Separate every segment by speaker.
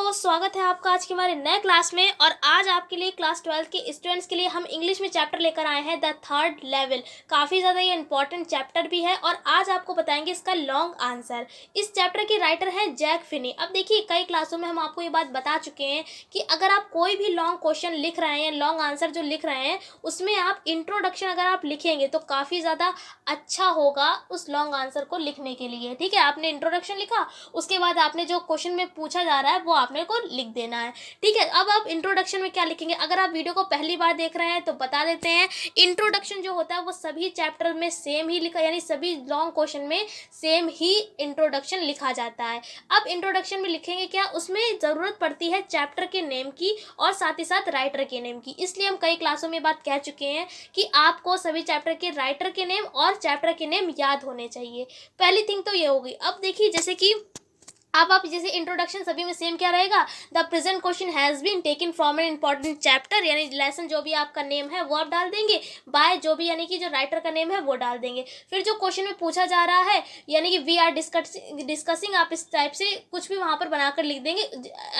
Speaker 1: तो स्वागत है आपका आज के हमारे नए क्लास में। और आज आपके लिए क्लास 12 के स्टूडेंट्स के लिए हम इंग्लिश में चैप्टर लेकर आए हैं द थर्ड लेवल। काफ़ी ज़्यादा ये इंपॉर्टेंट चैप्टर भी है और आज आपको बताएंगे इसका लॉन्ग आंसर। इस चैप्टर के राइटर हैं जैक फिनी। अब देखिए, कई क्लासों में हम आपको ये बात बता चुके हैं कि अगर आप कोई भी लॉन्ग क्वेश्चन लिख रहे हैं, लॉन्ग आंसर जो लिख रहे हैं, उसमें आप इंट्रोडक्शन अगर आप लिखेंगे तो काफ़ी ज़्यादा अच्छा होगा उस लॉन्ग आंसर को लिखने के लिए। ठीक है, आपने इंट्रोडक्शन लिखा, उसके बाद आपने जो क्वेश्चन में पूछा जा रहा है वो आपने को लिख देना है। ठीक है, अब आप इंट्रोडक्शन में क्या लिखेंगे? अगर आप वीडियो को पहली बार देख रहे हैं तो बता देते हैं, इंट्रोडक्शन जो होता है वो सभी चैप्टर में सेम ही लिखा, यानी सभी लॉन्ग क्वेश्चन में सेम ही इंट्रोडक्शन लिखा जाता है। अब इंट्रोडक्शन में लिखेंगे क्या? उसमें ज़रूरत पड़ती है चैप्टर के नेम की और साथ ही साथ राइटर के नेम की। इसलिए हम कई क्लासों में बात कह चुके हैं कि आपको सभी चैप्टर के राइटर के नेम और चैप्टर के नेम याद होने चाहिए। पहली थिंग तो ये होगी। अब देखिए, जैसे कि अब आप जैसे इंट्रोडक्शन सभी में सेम क्या रहेगा, the present question has been taken from an important chapter, यानी लेसन जो भी आपका नेम है वो आप डाल देंगे, बाय जो भी यानी कि जो राइटर का नेम है वो डाल देंगे। फिर जो क्वेश्चन में पूछा जा रहा है यानी कि वी आर डिस्कसिंग, आप इस टाइप से कुछ भी वहाँ पर बनाकर लिख देंगे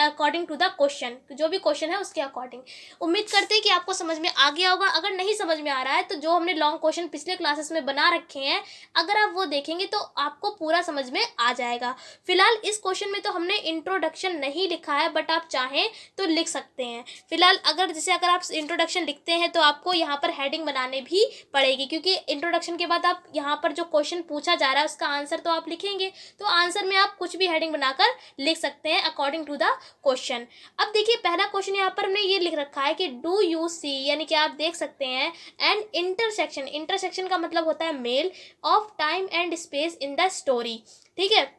Speaker 1: अकॉर्डिंग टू द क्वेश्चन, जो भी क्वेश्चन है उसके अकॉर्डिंग। उम्मीद करते हैं कि आपको समझ में आ गया होगा। अगर नहीं समझ में आ रहा है तो जो हमने लॉन्ग क्वेश्चन पिछले क्लासेस में बना रखे हैं, अगर आप वो देखेंगे तो आपको पूरा समझ में आ जाएगा। फिलहाल इस क्वेश्चन में तो हमने इंट्रोडक्शन नहीं लिखा है, बट आप चाहें तो लिख सकते हैं। फिलहाल अगर आप इंट्रोडक्शन लिखते हैं तो आपको यहाँ पर हेडिंग बनाने भी पड़ेगी, क्योंकि इंट्रोडक्शन के बाद आप यहाँ पर जो क्वेश्चन पूछा जा रहा है उसका आंसर तो आप लिखेंगे, तो आंसर में आप कुछ भी हेडिंग बनाकर लिख सकते हैं अकॉर्डिंग टू द क्वेश्चन। अब देखिए, पहला क्वेश्चन यहाँ पर हमने ये लिख रखा है कि डू यू सी, यानी कि आप देख सकते हैं एंड इंटरसेक्शन, इंटरसेक्शन का मतलब होता है mail of time and space in the story. ठीक है,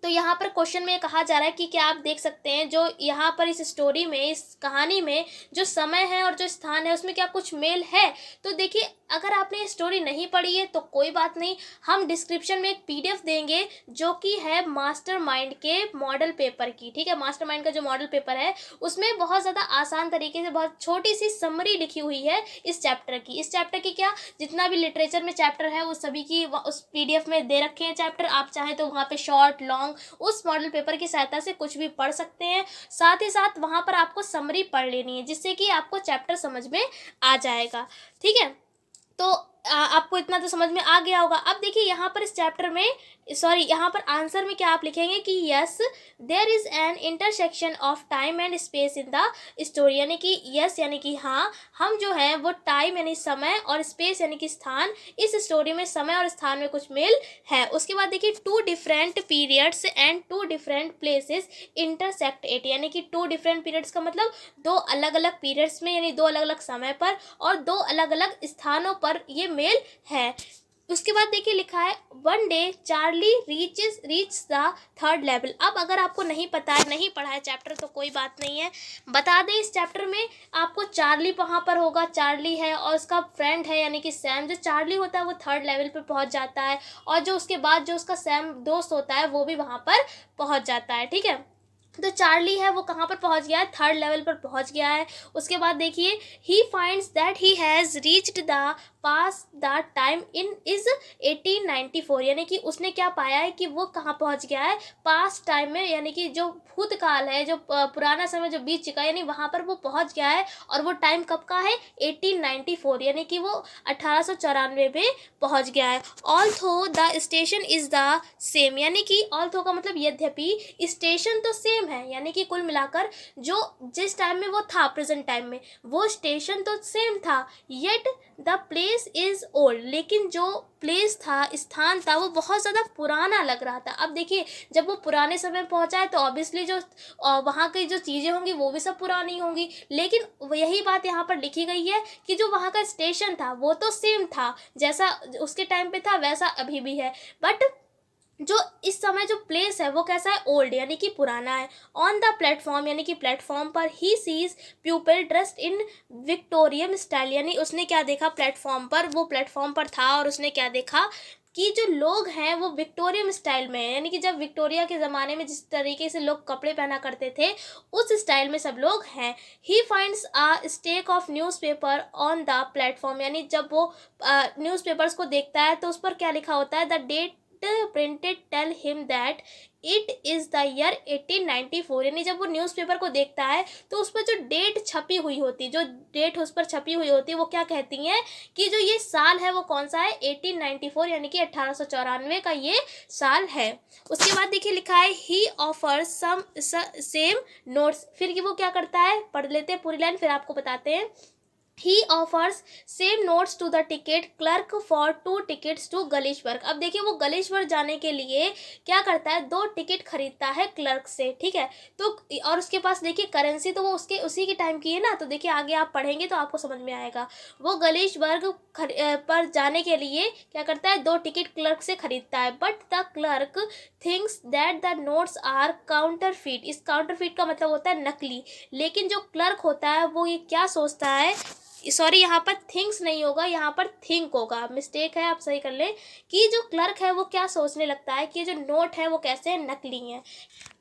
Speaker 1: तो यहाँ पर क्वेश्चन में कहा जा रहा है कि क्या आप देख सकते हैं जो यहाँ पर इस स्टोरी में, इस कहानी में जो समय है और जो स्थान है उसमें क्या कुछ मेल है? तो देखिए, अगर आपने ये स्टोरी नहीं पढ़ी है तो कोई बात नहीं, हम डिस्क्रिप्शन में एक पीडीएफ देंगे जो कि है मास्टरमाइंड के मॉडल पेपर की। ठीक है, मास्टरमाइंड का जो मॉडल पेपर है उसमें बहुत ज़्यादा आसान तरीके से बहुत छोटी सी समरी लिखी हुई है इस चैप्टर की। इस चैप्टर की क्या, जितना भी लिटरेचर में चैप्टर है उस सभी की उस पीडीएफ में दे रखे हैं चैप्टर। आप चाहें तो वहाँ पे शॉर्ट लॉन्ग उस मॉडल पेपर की सहायता से कुछ भी पढ़ सकते हैं। साथ ही साथ वहाँ पर आपको समरी पढ़ लेनी है, जिससे कि आपको चैप्टर समझ में आ जाएगा। ठीक है, तो आपको इतना तो समझ में आ गया होगा। अब देखिए, यहाँ पर इस चैप्टर में यहाँ पर आंसर में क्या आप लिखेंगे कि yes there is an intersection of time and space in the story, यानी कि यस यानी कि हाँ, हम जो है वो टाइम यानी समय और स्पेस यानी कि स्थान, इस स्टोरी में समय और स्थान में कुछ मेल है। उसके बाद देखिए, two different periods and two different places intersect it, यानी कि टू डिफरेंट पीरियड्स का मतलब दो अलग अलग पीरियड्स में, यानी दो अलग अलग समय पर और दो अलग अलग स्थानों पर ये मेल है। उसके बाद देखिए लिखा है one day Charlie reach the third level. अब अगर आपको नहीं पता है, नहीं पढ़ा है चैप्टर, तो कोई बात नहीं है, बता दें इस चैप्टर में आपको चार्ली वहाँ पर होगा, चार्ली है और उसका फ्रेंड है यानी कि सैम। जो चार्ली होता है वो थर्ड लेवल पर पहुँच जाता है और जो उसके बाद जो उसका सैम दोस्त होता है वो भी वहाँ पर पहुँच जाता है। ठीक है, तो चार्ली है वो कहाँ पर पहुँच गया है, थर्ड लेवल पर पहुँच गया है। उसके बाद देखिए, he finds that he has reached the pass the time in is 1894, यानी कि उसने क्या पाया है कि वो कहाँ पहुँच गया है, पास टाइम में, यानी कि जो भूतकाल है, जो पुराना समय जो बीत चुका है, यानी वहाँ पर वो पहुँच गया है। और वो टाइम कब का है, 1894, यानी कि वो 1894 में पहुँच गया है। Although the station is the same, यानी कि ऑल्थो का मतलब यद्यपि, स्टेशन तो सेम है, यानी कि कुल मिलाकर जो जिस टाइम में वो था, प्रेजेंट टाइम में वो स्टेशन तो सेम था, yet the place is old, लेकिन जो प्लेस था, स्थान था, वो बहुत ज़्यादा पुराना लग रहा था। अब देखिए, जब वो पुराने समय पहुंचा है तो ऑब्वियसली जो वहाँ की जो चीज़ें होंगी वो भी सब पुरानी होंगी, लेकिन यही बात यहाँ पर लिखी गई है कि जो वहाँ का स्टेशन था वो तो सेम था, जैसा उसके टाइम पे था वैसा अभी भी है, बट जो इस समय जो प्लेस है वो कैसा है, ओल्ड यानी कि पुराना है। ऑन द प्लेटफॉर्म, यानी कि प्लेटफॉर्म पर he sees people dressed in Victorian style, यानी उसने क्या देखा प्लेटफॉर्म पर, वो प्लेटफॉर्म पर था और उसने क्या देखा कि जो लोग हैं वो विक्टोरियन स्टाइल में है, यानी कि जब विक्टोरिया के ज़माने में जिस तरीके से लोग कपड़े पहना करते थे उस स्टाइल में सब लोग हैं। He finds a stack of newspaper on the platform, यानी जब वो न्यूज़पेपर्स को देखता है तो उस पर क्या लिखा होता है, the date printed tell him that it is the year 1894। यानी जब वो न्यूज़पेपर को देखता है तो उस पर जो डेट छपी हुई होती है, जो डेट उस पर छपी हुई होती है, वो क्या कहती हैं कि जो ये साल है वो कौन सा है, 1894, यानी कि 1894 का ये साल है। उसके बाद देखिए लिखा है ही ऑफर्स सम सेम नोट्स। फिर ये वो क्या करता है, पढ़ लेते हैं पूरी लाइन फिर आपको बताते हैं। He offers same notes to the ticket clerk for 2 tickets to गलीशबर्ग। अब देखिए वो गलीशबर्ग जाने के लिए क्या करता है, 2 टिकट खरीदता है क्लर्क से, ठीक है। तो और उसके पास देखिए करेंसी तो वो उसके उसी के टाइम की है ना, तो देखिए आगे आप पढ़ेंगे तो आपको समझ में आएगा। वो गलीशबर्ग पर जाने के लिए क्या करता है, 2 टिकट क्लर्क से खरीदता है। But the clerk thinks that the notes are counterfeit. इस काउंटरफीट का मतलब होता है नकली। लेकिन जो क्लर्क होता है वो ये क्या सोचता है, सॉरी यहाँ पर थिंक्स नहीं होगा, यहाँ पर थिंक होगा, मिस्टेक है, आप सही कर लें। कि जो क्लर्क है वो क्या सोचने लगता है कि जो नोट है वो कैसे नकली हैं।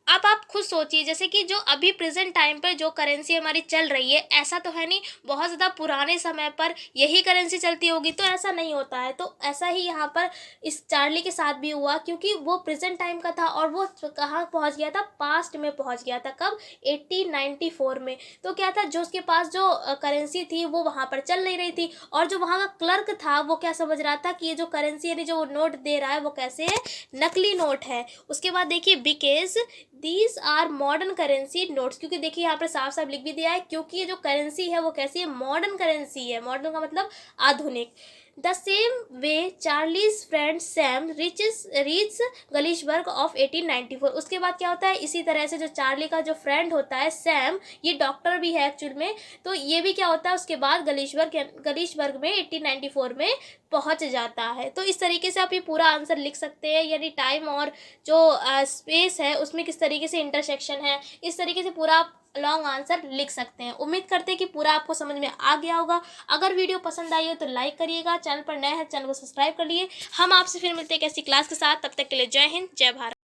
Speaker 1: अब आप खुद सोचिए, जैसे कि जो अभी प्रेजेंट टाइम पर जो करेंसी हमारी चल रही है, ऐसा तो है नहीं बहुत ज़्यादा पुराने समय पर यही करेंसी चलती होगी, तो ऐसा नहीं होता है। तो ऐसा ही यहाँ पर इस चार्ली के साथ भी हुआ, क्योंकि वो प्रेजेंट टाइम का था और वो कहाँ पहुँच गया था, पास्ट में पहुँच गया था। कब, 1894 में। तो क्या था, जो उसके पास जो करेंसी थी वो वहाँ पर चल नहीं रही थी, और जो वहाँ का क्लर्क था वो क्या समझ रहा था कि ये जो करेंसी यानी जो नोट दे रहा है वो कैसे है, नकली नोट है। उसके बाद देखिए because these are modern currency notes, क्योंकि देखिए यहाँ पर साफ साफ लिख भी दिया है, क्योंकि ये जो करेंसी है वो कैसी है, मॉडर्न करेंसी है। मॉडर्न का मतलब आधुनिक। The same way Charlie's friend Sam reach गलीशबर्ग ऑफ 1894। उसके बाद क्या होता है, इसी तरह से जो चार्ली का जो फ्रेंड होता है सैम, ये डॉक्टर भी है एक्चुअल में, तो ये भी क्या होता है उसके बाद गलीशबर्ग में 1894 में पहुंच जाता है। तो इस तरीके से आप ये पूरा आंसर लिख सकते हैं, यानी टाइम और जो स्पेस है उसमें किस तरीके से इंटरसेक्शन है, इस तरीके से पूरा आप लॉन्ग आंसर लिख सकते हैं। उम्मीद करते हैं कि पूरा आपको समझ में आ गया होगा। अगर वीडियो पसंद आई हो तो लाइक करिएगा, चैनल पर नए हैं चैनल को सब्सक्राइब कर लिए। हम आपसे फिर मिलते हैं एक ऐसी क्लास के साथ, तब तक के लिए जय हिंद जय भारत।